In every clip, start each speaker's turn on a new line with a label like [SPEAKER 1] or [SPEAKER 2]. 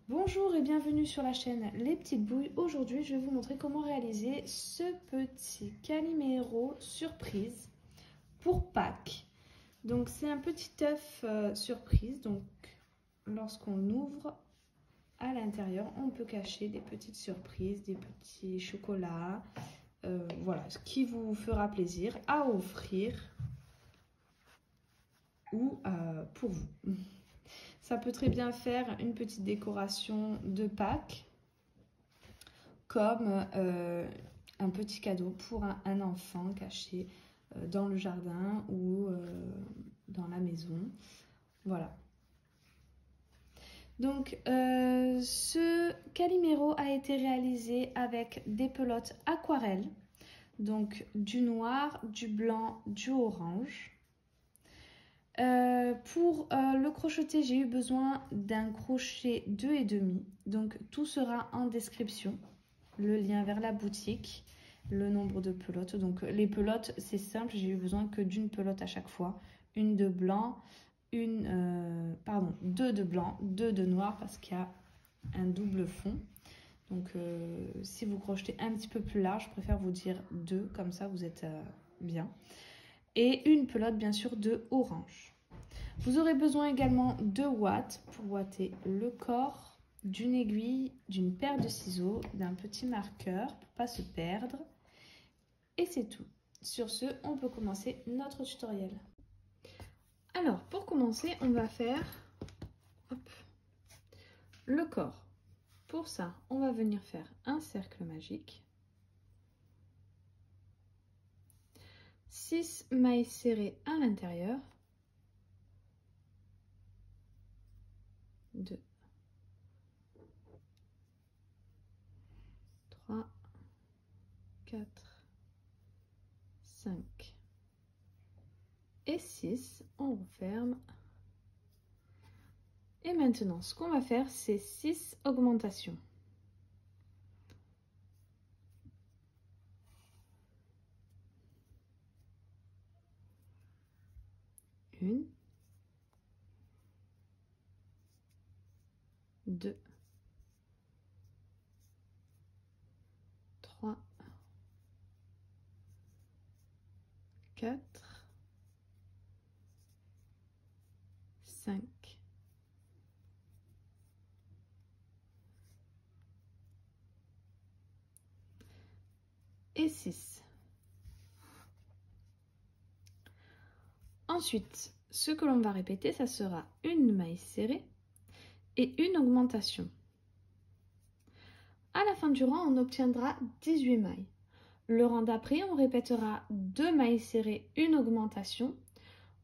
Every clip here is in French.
[SPEAKER 1] Bonjour et bienvenue sur la chaîne Les Petites Bouilles. Aujourd'hui, je vais vous montrer comment réaliser ce petit Calimero surprise pour Pâques. Donc, c'est un petit œuf surprise. Donc, lorsqu'on ouvre à l'intérieur, on peut cacher des petites surprises, des petits chocolats. Voilà, ce qui vous fera plaisir à offrir ou pour vous. Ça peut très bien faire une petite décoration de Pâques, comme un petit cadeau pour un enfant caché dans le jardin ou dans la maison. Voilà. Donc, ce Calimero a été réalisé avec des pelotes aquarelles, donc du noir, du blanc, du orange. Pour le crocheter, j'ai eu besoin d'un crochet 2,5. Donc tout sera en description. Le lien vers la boutique, le nombre de pelotes. Donc les pelotes, c'est simple, j'ai eu besoin que d'une pelote à chaque fois. Une de blanc, deux de blanc, deux de noir parce qu'il y a un double fond. Donc si vous crochetez un petit peu plus large, je préfère vous dire deux, comme ça vous êtes bien. Et une pelote bien sûr de orange. Vous aurez besoin également de ouates pour ouater le corps, d'une aiguille, d'une paire de ciseaux, d'un petit marqueur pour ne pas se perdre. Et c'est tout. Sur ce, on peut commencer notre tutoriel. Alors, pour commencer, on va faire le corps. Pour ça, on va venir faire un cercle magique. 6 mailles serrées à l'intérieur. 2, 3, 4, 5 et 6. On referme. Et maintenant, ce qu'on va faire, c'est 6 augmentations. 1, 2, 3, 4, 5 et 6. Ensuite, ce que l'on va répéter, ça sera une maille serrée et une augmentation. À la fin du rang, on obtiendra 18 mailles. Le rang d'après, on répétera 2 mailles serrées, une augmentation.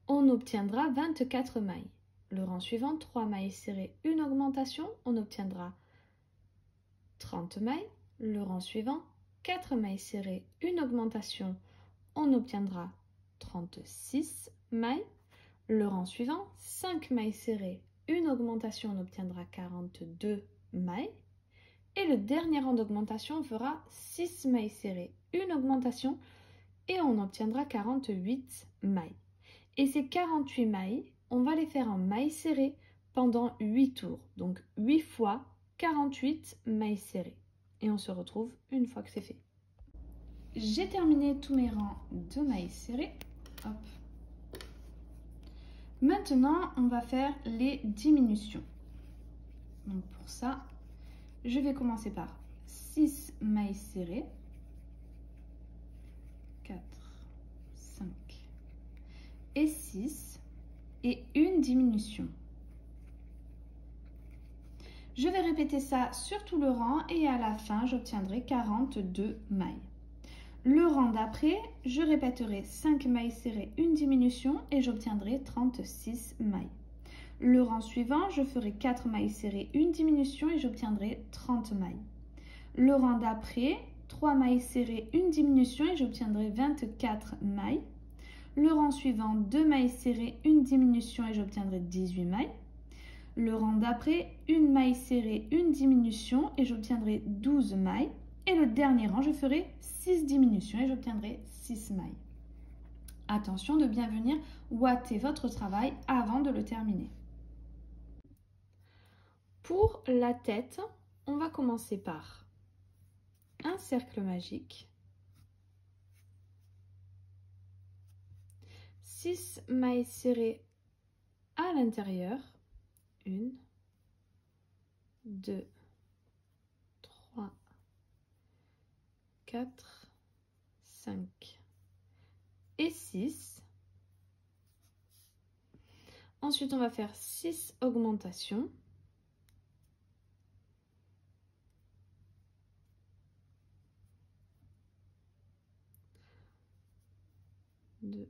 [SPEAKER 1] On obtiendra 24 mailles. Le rang suivant, 3 mailles serrées, une augmentation. On obtiendra 30 mailles. Le rang suivant, 4 mailles serrées, une augmentation. On obtiendra 36 mailles. Le rang suivant, 5 mailles serrées, une augmentation, on obtiendra 42 mailles. Et le dernier rang d'augmentation fera 6 mailles serrées, une augmentation et on obtiendra 48 mailles. Et ces 48 mailles, on va les faire en mailles serrées pendant 8 tours. Donc 8 fois 48 mailles serrées. Et on se retrouve une fois que c'est fait. J'ai terminé tous mes rangs de mailles serrées. Hop. Maintenant, on va faire les diminutions. Donc pour ça, je vais commencer par 6 mailles serrées. 4, 5 et 6 et une diminution. Je vais répéter ça sur tout le rang et à la fin, j'obtiendrai 42 mailles. Le rang d'après, je répéterai 5 mailles serrées, une diminution et j'obtiendrai 36 mailles. Le rang suivant, je ferai 4 mailles serrées, une diminution et j'obtiendrai 30 mailles. Le rang d'après, 3 mailles serrées, une diminution et j'obtiendrai 24 mailles. Le rang suivant, 2 mailles serrées, une diminution et j'obtiendrai 18 mailles. Le rang d'après, une maille serrée, une diminution et j'obtiendrai 12 mailles. Et le dernier rang, je ferai 6 diminutions et j'obtiendrai 6 mailles. Attention de bien venir ouater votre travail avant de le terminer. Pour la tête, on va commencer par un cercle magique, 6 mailles serrées à l'intérieur, 1, 2, 3, 4, 5 et 6. Ensuite, on va faire 6 augmentations. 2,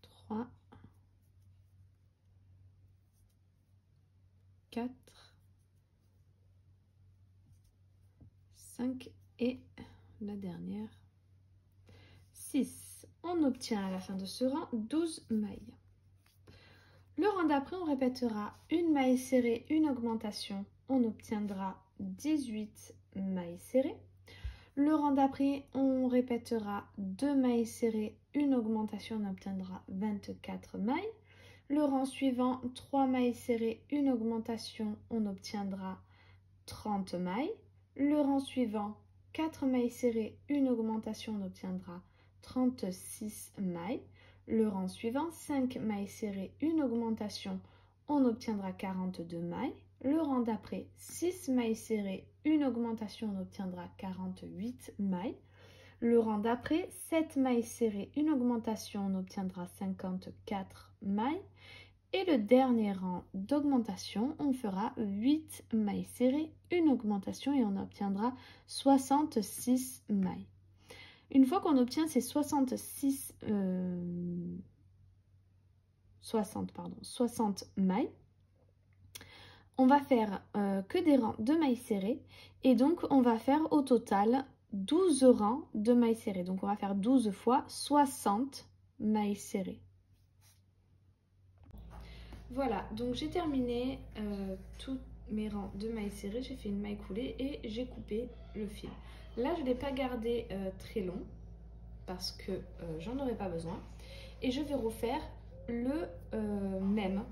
[SPEAKER 1] 3, 4, 5 et la dernière 6. On obtient à la fin de ce rang 12 mailles. Le rang d'après, on répétera une maille serrée, une augmentation. On obtiendra 18 mailles serrées. Le rang d'après, on répétera 2 mailles serrées, une augmentation. On obtiendra 24 mailles. Le rang suivant, 3 mailles serrées, une augmentation. On obtiendra 30 mailles. Le rang suivant, 4 mailles serrées, une augmentation. On obtiendra 36 mailles. Le rang suivant, 5 mailles serrées, une augmentation, on obtiendra 42 mailles. Le rang d'après, 6 mailles serrées, une augmentation, on obtiendra 48 mailles. Le rang d'après, 7 mailles serrées, une augmentation, on obtiendra 54 mailles. Et le dernier rang d'augmentation, on fera 8 mailles serrées, une augmentation et on obtiendra 66 mailles. Une fois qu'on obtient ces 60 mailles, on va faire que des rangs de mailles serrées et donc on va faire au total 12 rangs de mailles serrées. Donc on va faire 12 fois 60 mailles serrées. Voilà, donc j'ai terminé tous mes rangs de mailles serrées, j'ai fait une maille coulée et j'ai coupé le fil. Là, je ne l'ai pas gardé très long parce que j'en aurai pas besoin. Et je vais refaire le même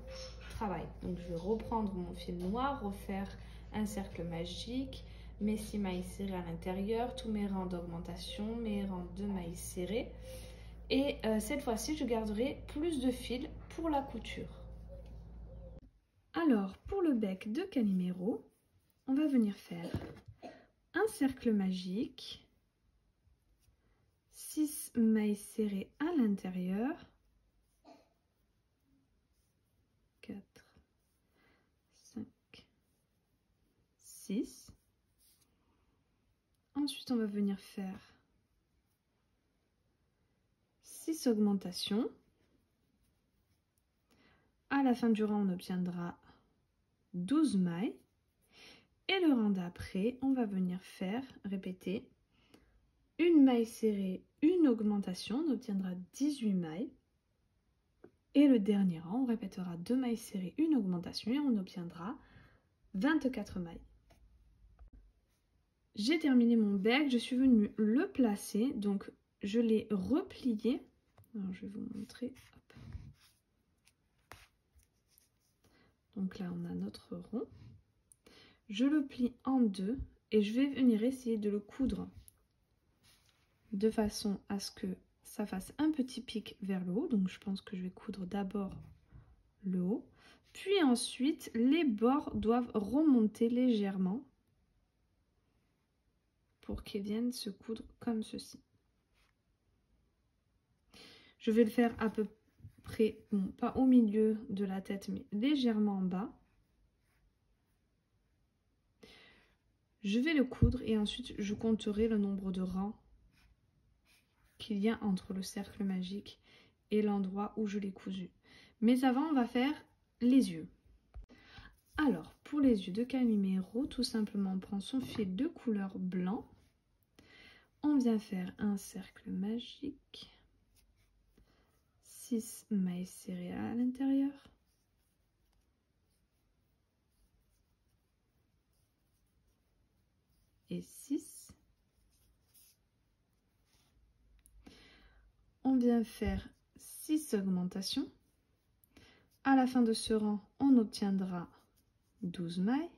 [SPEAKER 1] travail. Donc je vais reprendre mon fil noir, refaire un cercle magique, mes 6 mailles serrées à l'intérieur, tous mes rangs d'augmentation, mes rangs de mailles serrées. Et cette fois-ci, je garderai plus de fil pour la couture. Alors, pour le bec de Calimero, on va venir faire un cercle magique, 6 mailles serrées à l'intérieur, 4, 5, 6. Ensuite, on va venir faire 6 augmentations. À la fin du rang, on obtiendra 12 mailles. Et le rang d'après, on va venir faire, répéter, une maille serrée, une augmentation, on obtiendra 18 mailles. Et le dernier rang, on répétera 2 mailles serrées, une augmentation et on obtiendra 24 mailles. J'ai terminé mon bec, je suis venue le placer, donc je l'ai replié. Alors je vais vous montrer. Hop. Donc là, on a notre rond. Je le plie en deux et je vais venir essayer de le coudre de façon à ce que ça fasse un petit pic vers le haut. Donc je pense que je vais coudre d'abord le haut. Puis ensuite, les bords doivent remonter légèrement pour qu'ils viennent se coudre comme ceci. Je vais le faire à peu près, bon, pas au milieu de la tête, mais légèrement en bas. Je vais le coudre et ensuite je compterai le nombre de rangs qu'il y a entre le cercle magique et l'endroit où je l'ai cousu. Mais avant, on va faire les yeux. Alors, pour les yeux de Calimero, tout simplement, on prend son fil de couleur blanc. On vient faire un cercle magique. 6 mailles serrées à l'intérieur. Et 6. On vient faire 6 augmentations. À la fin de ce rang, on obtiendra 12 mailles.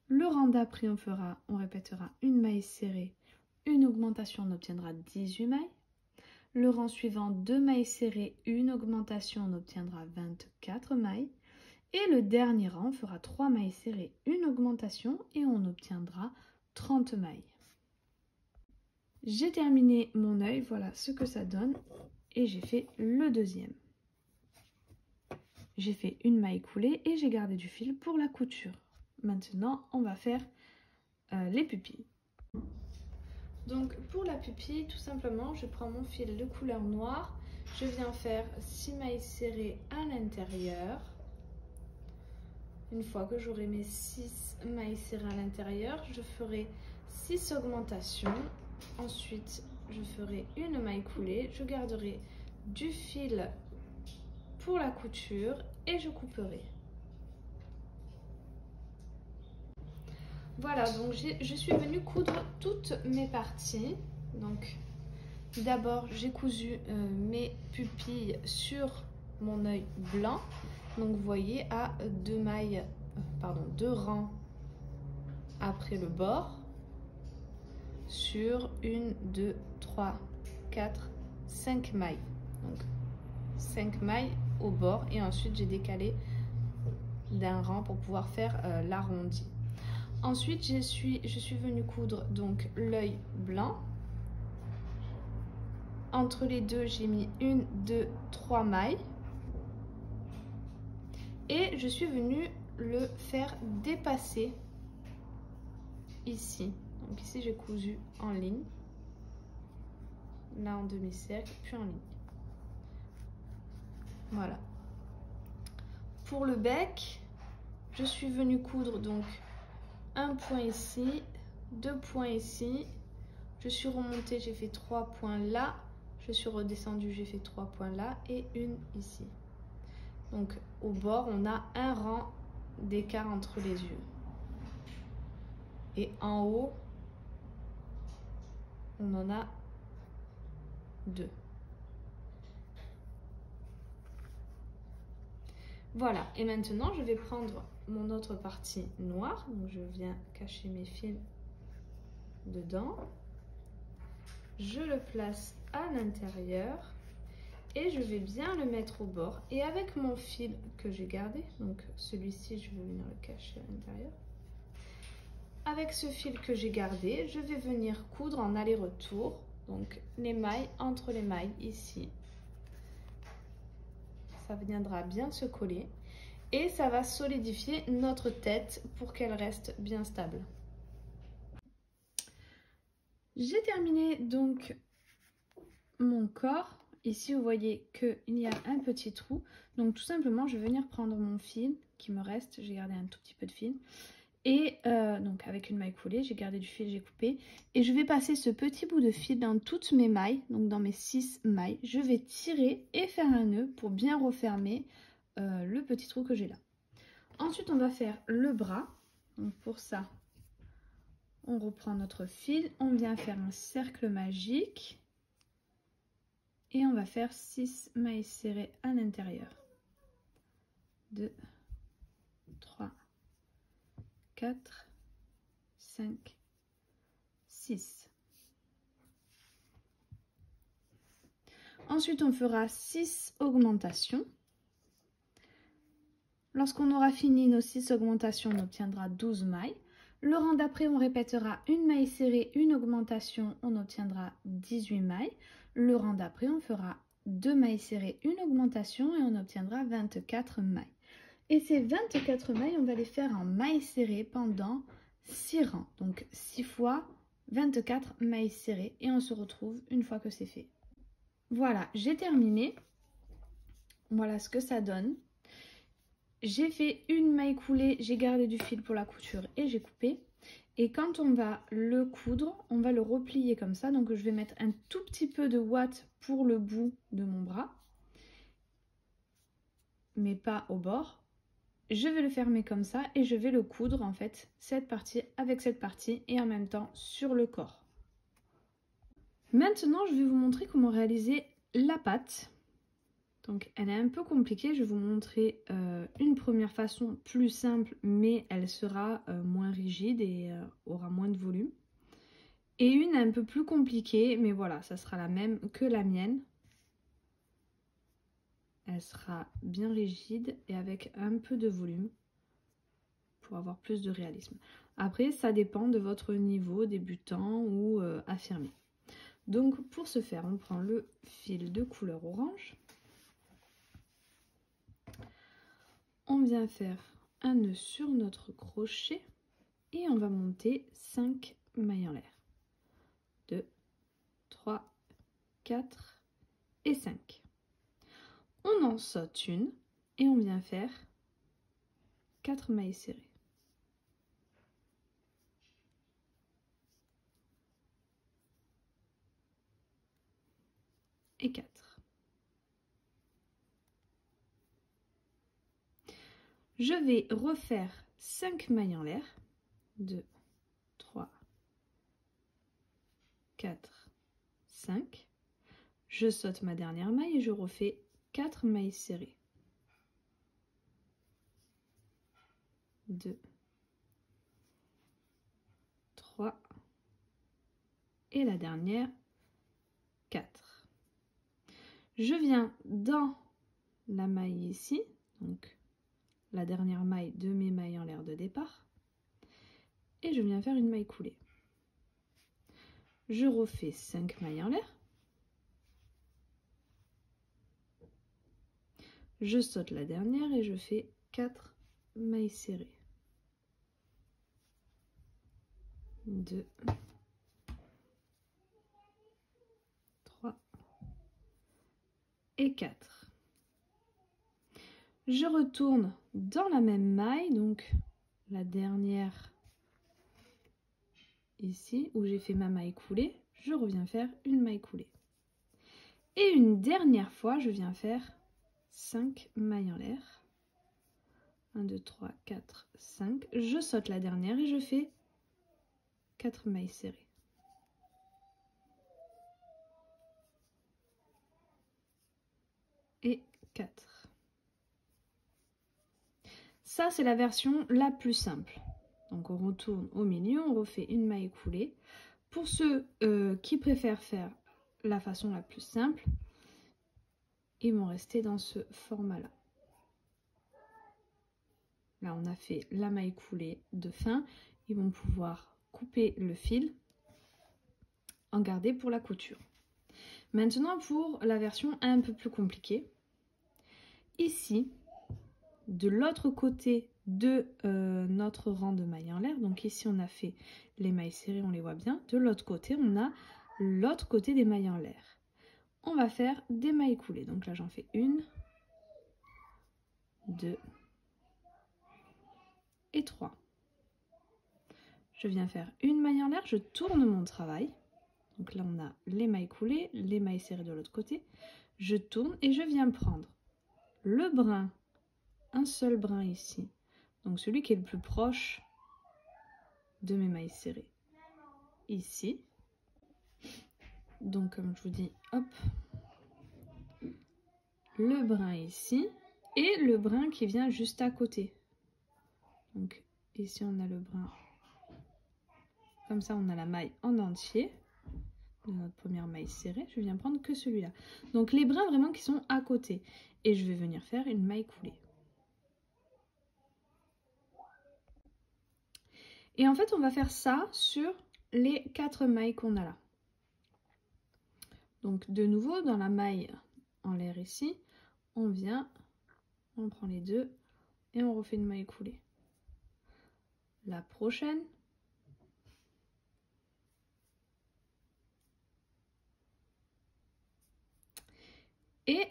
[SPEAKER 1] Le rang d'après, on répétera une maille serrée, une augmentation, on obtiendra 18 mailles. Le rang suivant, 2 mailles serrées, une augmentation, on obtiendra 24 mailles. Et le dernier rang, on fera 3 mailles serrées, une augmentation et on obtiendra 30 mailles. J'ai terminé mon œil, voilà ce que ça donne. Et j'ai fait le deuxième. J'ai fait une maille coulée et j'ai gardé du fil pour la couture. Maintenant, on va faire les pupilles. Donc pour la pupille, tout simplement, je prends mon fil de couleur noire. Je viens faire 6 mailles serrées à l'intérieur. Une fois que j'aurai mes 6 mailles serrées à l'intérieur, je ferai 6 augmentations. Ensuite, je ferai une maille coulée. Je garderai du fil pour la couture et je couperai. Voilà, donc je suis venue coudre toutes mes parties. Donc d'abord, j'ai cousu mes pupilles sur mon œil blanc. Donc vous voyez à 2 rangs après le bord sur 1, 2, 3, 4, 5 mailles. Donc 5 mailles au bord et ensuite j'ai décalé d'un rang pour pouvoir faire l'arrondi. Ensuite je suis venue coudre donc l'œil blanc. Entre les deux j'ai mis 1, 2, 3 mailles. Et je suis venue le faire dépasser ici. Donc ici j'ai cousu en ligne, là en demi-cercle, puis en ligne. Voilà. Pour le bec, je suis venue coudre donc un point ici, 2 points ici. Je suis remontée, j'ai fait 3 points là. Je suis redescendue, j'ai fait 3 points là et une ici. Donc au bord, on a un rang d'écart entre les yeux. Et en haut, on en a 2. Voilà, et maintenant je vais prendre mon autre partie noire. Donc je viens cacher mes fils dedans. Je le place à l'intérieur. Et je vais bien le mettre au bord. Et avec mon fil que j'ai gardé, donc celui-ci, je vais venir le cacher à l'intérieur. Avec ce fil que j'ai gardé, je vais venir coudre en aller-retour. Donc les mailles entre les mailles ici. Ça viendra bien se coller. Et ça va solidifier notre tête pour qu'elle reste bien stable. J'ai terminé donc mon corps. Ici, vous voyez qu'il y a un petit trou. Donc, tout simplement, je vais venir prendre mon fil qui me reste. J'ai gardé un tout petit peu de fil. Et donc, avec une maille coulée, j'ai gardé du fil, j'ai coupé. Et je vais passer ce petit bout de fil dans toutes mes mailles. Donc, dans mes 6 mailles. Je vais tirer et faire un nœud pour bien refermer le petit trou que j'ai là. Ensuite, on va faire le bras. Donc, pour ça, on reprend notre fil. On vient faire un cercle magique. Et on va faire 6 mailles serrées à l'intérieur. 2, 3, 4, 5, 6. Ensuite, on fera 6 augmentations. Lorsqu'on aura fini nos 6 augmentations, on obtiendra 12 mailles. Le rang d'après, on répétera une maille serrée, une augmentation, on obtiendra 18 mailles. Le rang d'après, on fera 2 mailles serrées, une augmentation et on obtiendra 24 mailles. Et ces 24 mailles, on va les faire en mailles serrées pendant 6 rangs. Donc 6 fois 24 mailles serrées et on se retrouve une fois que c'est fait. Voilà, j'ai terminé. Voilà ce que ça donne. J'ai fait une maille coulée, j'ai gardé du fil pour la couture et j'ai coupé. Et quand on va le coudre, on va le replier comme ça. Donc je vais mettre un tout petit peu de ouate pour le bout de mon bras, mais pas au bord. Je vais le fermer comme ça et je vais le coudre en fait, cette partie avec cette partie et en même temps sur le corps. Maintenant, je vais vous montrer comment réaliser la patte. Donc elle est un peu compliquée, je vais vous montrer une première façon plus simple, mais elle sera moins rigide et aura moins de volume. Et une un peu plus compliquée, mais voilà, ça sera la même que la mienne. Elle sera bien rigide et avec un peu de volume pour avoir plus de réalisme. Après, ça dépend de votre niveau débutant ou affirmé. Donc pour ce faire, on prend le fil de couleur orange. On vient faire un nœud sur notre crochet et on va monter 5 mailles en l'air. 2, 3, 4 et 5. On en saute une et on vient faire 4 mailles serrées. Et 4. Je vais refaire 5 mailles en l'air. 2, 3, 4, 5. Je saute ma dernière maille et je refais 4 mailles serrées. 2, 3 et la dernière 4. Je viens dans la maille ici, donc la dernière maille de mes mailles en l'air de départ, et je viens faire une maille coulée. Je refais 5 mailles en l'air. Je saute la dernière et je fais 4 mailles serrées. 2, 3 et 4. Je retourne dans la même maille, donc la dernière ici où j'ai fait ma maille coulée, je reviens faire une maille coulée. Et une dernière fois, je viens faire 5 mailles en l'air. 1, 2, 3, 4, 5. Je saute la dernière et je fais 4 mailles serrées. Et 4. Ça, c'est la version la plus simple. Donc on retourne au milieu, on refait une maille coulée. Pour ceux qui préfèrent faire la façon la plus simple, ils vont rester dans ce format-là. Là, on a fait la maille coulée de fin. Ils vont pouvoir couper le fil, en garder pour la couture. Maintenant, pour la version un peu plus compliquée. Ici, de l'autre côté de notre rang de mailles en l'air, donc ici on a fait les mailles serrées, on les voit bien. De l'autre côté, on a l'autre côté des mailles en l'air. On va faire des mailles coulées. Donc là, j'en fais 1, 2 et 3. Je viens faire une maille en l'air, je tourne mon travail. Donc là, on a les mailles coulées, les mailles serrées de l'autre côté. Je tourne et je viens prendre le brin, un seul brin ici. Donc celui qui est le plus proche de mes mailles serrées. Ici. Donc comme je vous dis, hop. Le brin ici. Et le brin qui vient juste à côté. Donc ici, on a le brin. Comme ça, on a la maille en entier de notre première maille serrée. Je viens prendre que celui-là. Donc les brins vraiment qui sont à côté. Et je vais venir faire une maille coulée. Et en fait, on va faire ça sur les 4 mailles qu'on a là. Donc de nouveau, dans la maille en l'air ici, on vient, on prend les deux et on refait une maille coulée. La prochaine. Et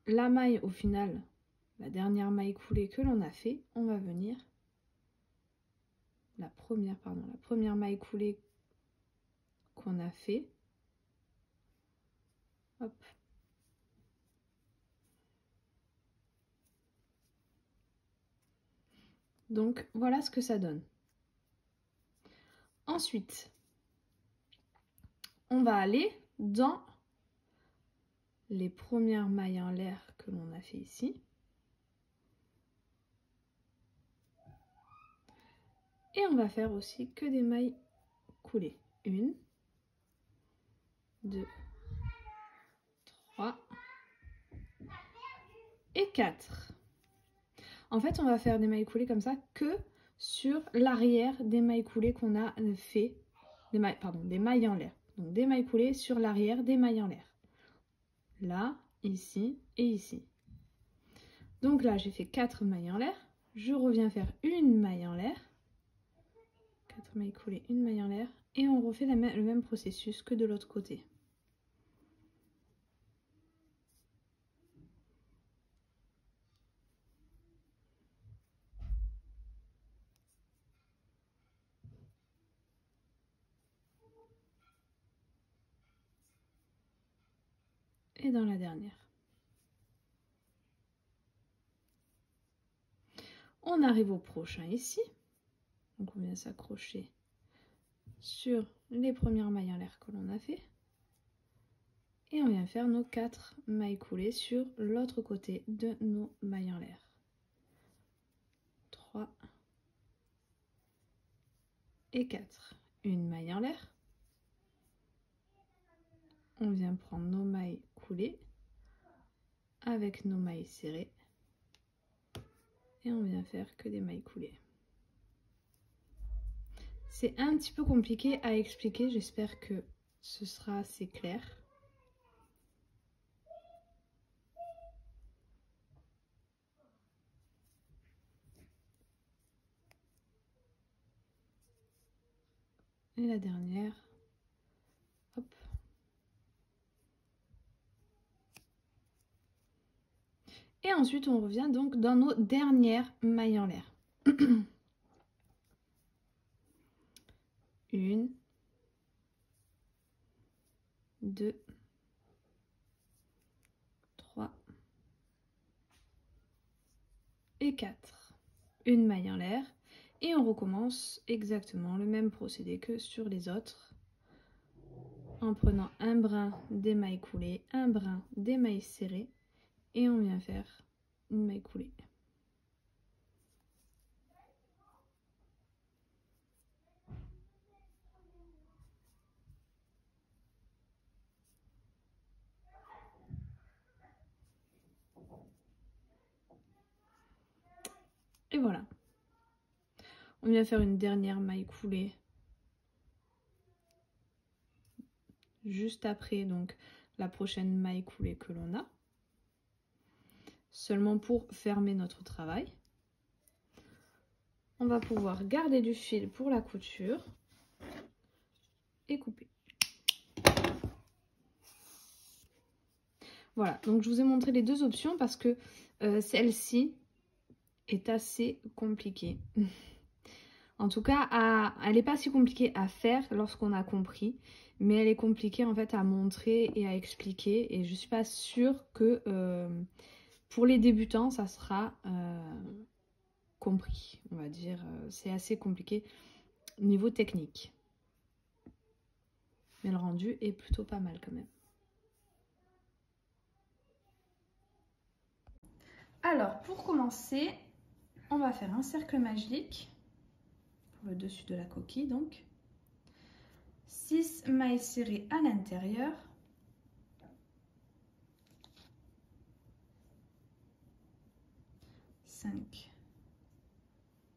[SPEAKER 1] la maille au final, la dernière maille coulée que l'on a fait, on va venir, la première maille coulée qu'on a fait, hop. Donc voilà ce que ça donne. Ensuite, on va aller dans les premières mailles en l'air que l'on a fait ici. Et on va faire aussi que des mailles coulées. 1, 2, 3 et 4. En fait, on va faire des mailles coulées comme ça que sur l'arrière des mailles coulées qu'on a fait, des mailles en l'air. Donc des mailles coulées sur l'arrière des mailles en l'air. Là, ici et ici. Donc là, j'ai fait 4 mailles en l'air. Je reviens faire une maille en l'air. 4 mailles coulées, une maille en l'air. Et on refait le même processus que de l'autre côté. Et dans la dernière. On arrive au prochain ici. Donc on vient s'accrocher sur les premières mailles en l'air que l'on a fait. Et on vient faire nos 4 mailles coulées sur l'autre côté de nos mailles en l'air. 3 et 4. Une maille en l'air. On vient prendre nos mailles coulées avec nos mailles serrées. Et on vient faire que des mailles coulées. C'est un petit peu compliqué à expliquer, j'espère que ce sera assez clair. Et la dernière, hop. Et ensuite, on revient donc dans nos dernières mailles en l'air. 1, 2, 3 et 4. Une maille en l'air. Et on recommence exactement le même procédé que sur les autres. En prenant un brin des mailles coulées, un brin des mailles serrées. Et on vient faire une maille coulée. Et voilà. On vient faire une dernière maille coulée. Juste après donc la prochaine maille coulée que l'on a. Seulement pour fermer notre travail. On va pouvoir garder du fil pour la couture et couper. Voilà, donc je vous ai montré les deux options parce que celle-ci est assez compliquée. En tout cas, elle n'est pas si compliquée à faire lorsqu'on a compris, mais elle est compliquée en fait à montrer et à expliquer. Et je ne suis pas sûre que pour les débutants, ça sera compris, on va dire. C'est assez compliqué niveau technique. Mais le rendu est plutôt pas mal quand même. Alors, pour commencer, on va faire un cercle magique pour le dessus de la coquille, donc. 6 mailles serrées à l'intérieur. « 5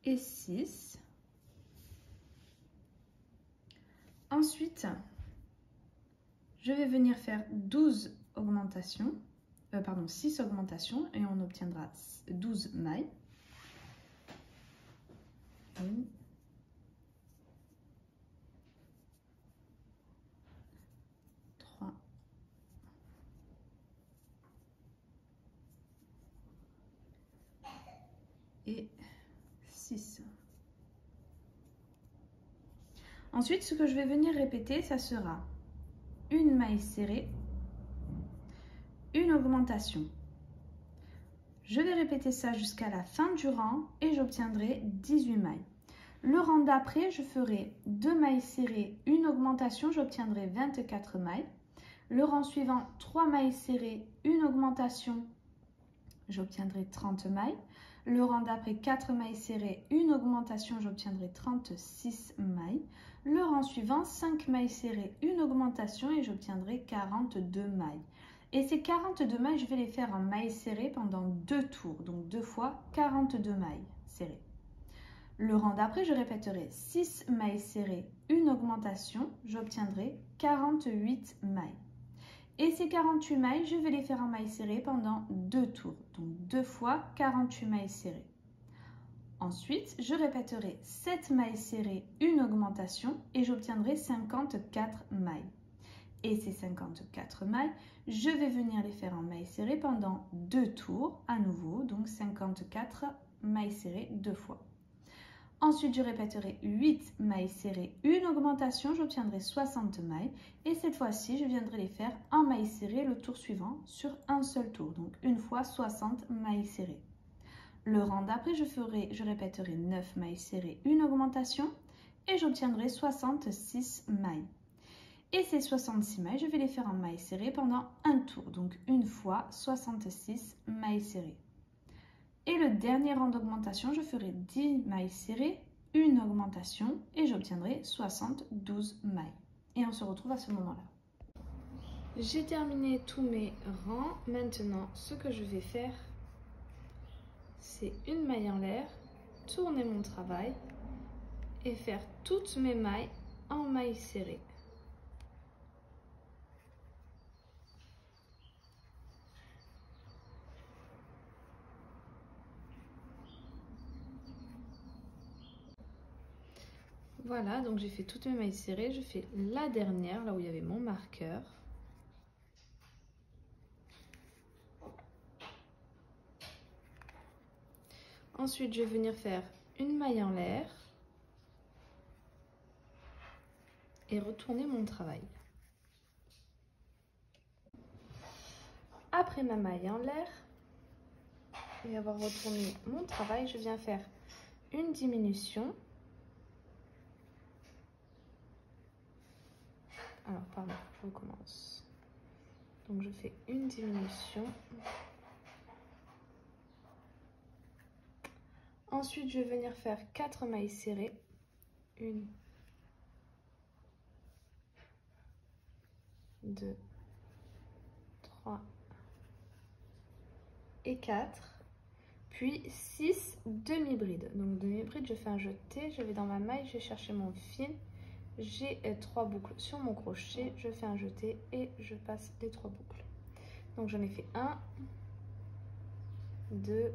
[SPEAKER 1] et 6. Ensuite, je vais venir faire 12 augmentations. 6 augmentations et on obtiendra 12 mailles. 1, 3, 6. Ensuite, ce que je vais venir répéter, ça sera une maille serrée, une augmentation. Je vais répéter ça jusqu'à la fin du rang et j'obtiendrai 18 mailles. Le rang d'après, je ferai 2 mailles serrées, une augmentation, j'obtiendrai 24 mailles. Le rang suivant, 3 mailles serrées, une augmentation, j'obtiendrai 30 mailles. Le rang d'après, 4 mailles serrées, une augmentation, j'obtiendrai 36 mailles. Le rang suivant, 5 mailles serrées, une augmentation et j'obtiendrai 42 mailles. Et ces 42 mailles, je vais les faire en mailles serrées pendant 2 tours, donc 2 fois 42 mailles serrées. Le rang d'après, je répéterai 6 mailles serrées, une augmentation, j'obtiendrai 48 mailles. Et ces 48 mailles, je vais les faire en mailles serrées pendant 2 tours, donc 2 fois 48 mailles serrées. Ensuite, je répéterai 7 mailles serrées, une augmentation et j'obtiendrai 54 mailles. Et ces 54 mailles, je vais venir les faire en mailles serrées pendant 2 tours à nouveau, donc 54 mailles serrées 2 fois. Ensuite, je répéterai 8 mailles serrées, une augmentation, j'obtiendrai 60 mailles. Et cette fois-ci, je viendrai les faire en mailles serrées le tour suivant sur un seul tour, donc une fois 60 mailles serrées. Le rang d'après, je répéterai 9 mailles serrées, une augmentation et j'obtiendrai 66 mailles. Et ces 66 mailles, je vais les faire en mailles serrées pendant un tour, donc une fois 66 mailles serrées. Et le dernier rang d'augmentation, je ferai 10 mailles serrées, une augmentation et j'obtiendrai 72 mailles. Et on se retrouve à ce moment-là. J'ai terminé tous mes rangs. Maintenant, ce que je vais faire, c'est une maille en l'air, tourner mon travail et faire toutes mes mailles en mailles serrées. Voilà, donc j'ai fait toutes mes mailles serrées, je fais la dernière, là où il y avait mon marqueur. Ensuite, je vais venir faire une maille en l'air et retourner mon travail. Après ma maille en l'air et avoir retourné mon travail, je viens faire une diminution. Alors, pardon, je recommence. Donc, je fais une diminution. Ensuite, je vais venir faire 4 mailles serrées. 1, 2, 3 et 4. Puis 6 demi-brides. Donc, demi-bride, je fais un jeté. Je vais dans ma maille, je vais chercher mon fil. J'ai 3 boucles sur mon crochet, je fais un jeté et je passe les 3 boucles. Donc j'en ai fait 1, 2,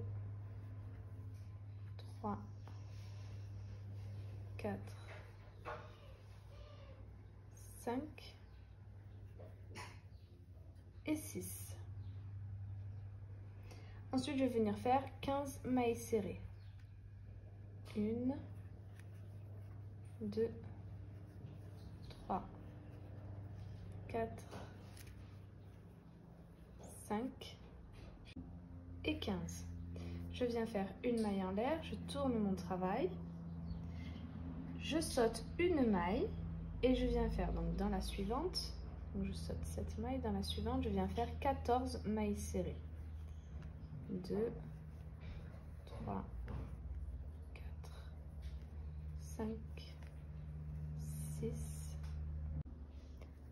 [SPEAKER 1] 3, 4, 5 et 6. Ensuite, je vais venir faire 15 mailles serrées. 1, 2, 3, 4, 5 et 15. Je viens faire une maille en l'air, je tourne mon travail, je saute une maille et je viens faire donc dans la suivante, donc je saute cette maille, dans la suivante je viens faire 14 mailles serrées. 2, 3, 4, 5, 6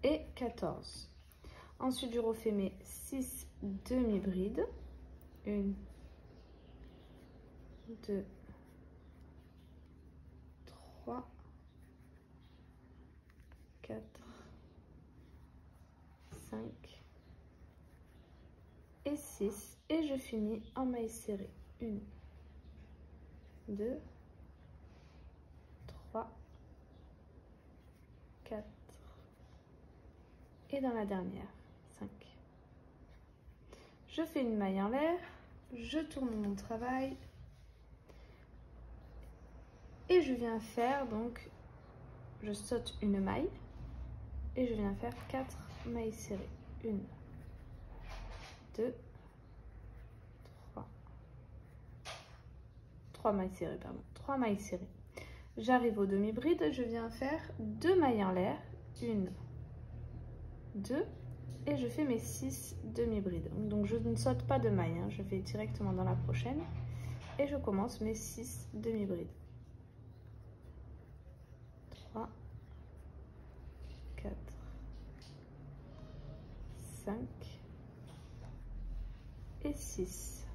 [SPEAKER 1] et 14. Ensuite, je refais mes 6 demi-brides. 1, 2, 3, 4, 5 et 6. Et je finis en maille serrée. 1, 2, 3, 4 et dans la dernière, 5. Je fais une maille en l'air, je tourne mon travail et je viens faire donc, je saute une maille et je viens faire 4 mailles serrées. 1, 2, 3 mailles serrées, pardon, 3 mailles serrées. J'arrive au demi-bride, je viens faire 2 mailles en l'air, 1, 2 et je fais mes 6 demi-brides. Donc je ne saute pas de maille, hein, je vais directement dans la prochaine et je commence mes 6 demi-brides. 3, 4, 5 et 6.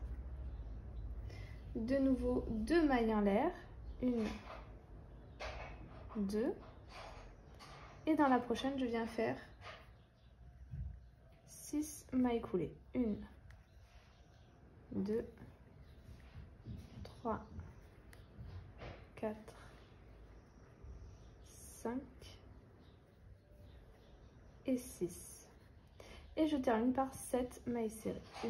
[SPEAKER 1] De nouveau 2 mailles en l'air, 1, 2, et dans la prochaine je viens faire 6 mailles coulées, 1, 2, 3, 4, 5 et 6. Et je termine par 7 mailles serrées, 1,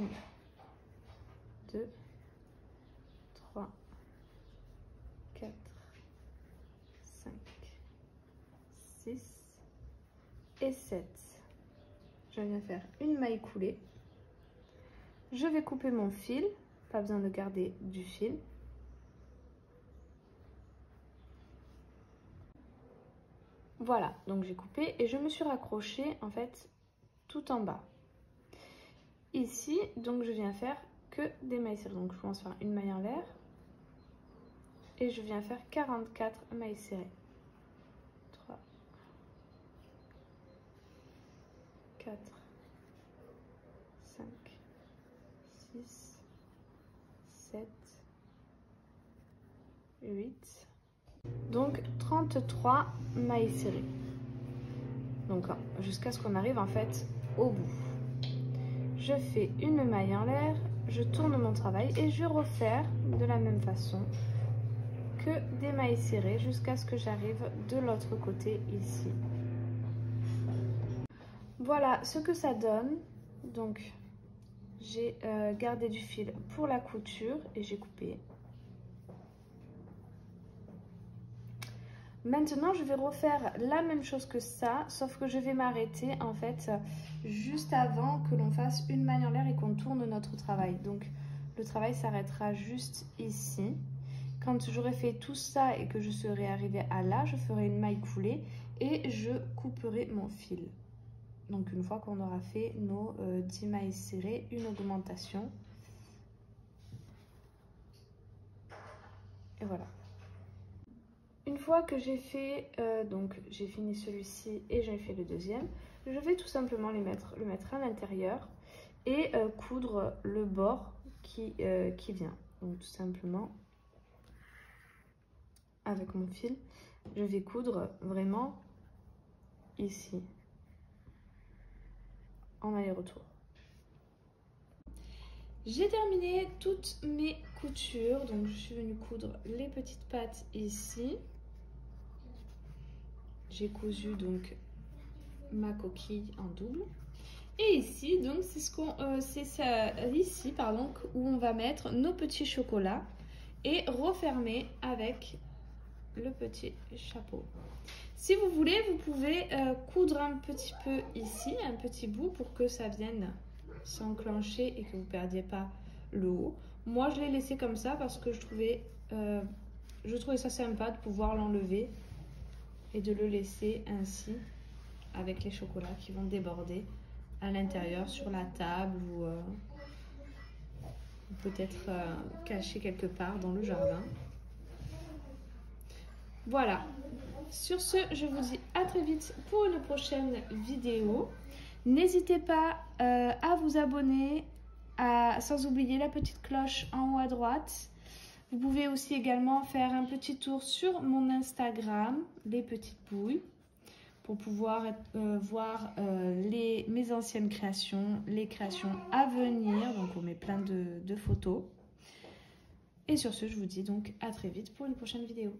[SPEAKER 1] 2, 3, 4, 5, 6 et 7. Je viens faire une maille coulée. Je vais couper mon fil, pas besoin de garder du fil. Voilà, donc j'ai coupé et je me suis raccrochée en fait tout en bas. Ici, donc je viens faire que des mailles serrées. Donc je commence par une maille en l'air et je viens faire 44 mailles serrées. 3, 4, 5, 6, 7, 8. Donc 33 mailles serrées. Donc jusqu'à ce qu'on arrive en fait au bout. Je fais une maille en l'air, je tourne mon travail et je refaire de la même façon que des mailles serrées jusqu'à ce que j'arrive de l'autre côté ici. Voilà ce que ça donne. Donc j'ai gardé du fil pour la couture et j'ai coupé. Maintenant, je vais refaire la même chose que ça, sauf que je vais m'arrêter en fait juste avant que l'on fasse une maille en l'air et qu'on tourne notre travail. Donc, le travail s'arrêtera juste ici. Quand j'aurai fait tout ça et que je serai arrivée à là, je ferai une maille coulée et je couperai mon fil. Donc, une fois qu'on aura fait nos 10 mailles serrées, une augmentation. Et voilà. Une fois que j'ai fait, donc j'ai fini celui-ci et j'ai fait le deuxième, je vais tout simplement le mettre à l'intérieur et coudre le bord qui vient. Donc tout simplement, avec mon fil, je vais coudre vraiment ici, en aller-retour. J'ai terminé toutes mes coutures, donc je suis venue coudre les petites pattes ici. J'ai cousu donc ma coquille en double. Et ici, donc c'est ça ici pardon où on va mettre nos petits chocolats et refermer avec le petit chapeau. Si vous voulez, vous pouvez coudre un petit peu ici, un petit bout pour que ça vienne s'enclencher et que vous ne perdiez pas le haut. Moi, je l'ai laissé comme ça parce que je trouvais ça sympa de pouvoir l'enlever et de le laisser ainsi avec les chocolats qui vont déborder à l'intérieur sur la table ou peut-être cachés quelque part dans le jardin. Voilà. Sur ce, je vous dis à très vite pour une prochaine vidéo. N'hésitez pas à vous abonner, sans oublier la petite cloche en haut à droite. Vous pouvez aussi également faire un petit tour sur mon Instagram, les petites bouilles, pour pouvoir voir mes anciennes créations, les créations à venir. Donc on met plein de photos. Et sur ce, je vous dis donc à très vite pour une prochaine vidéo.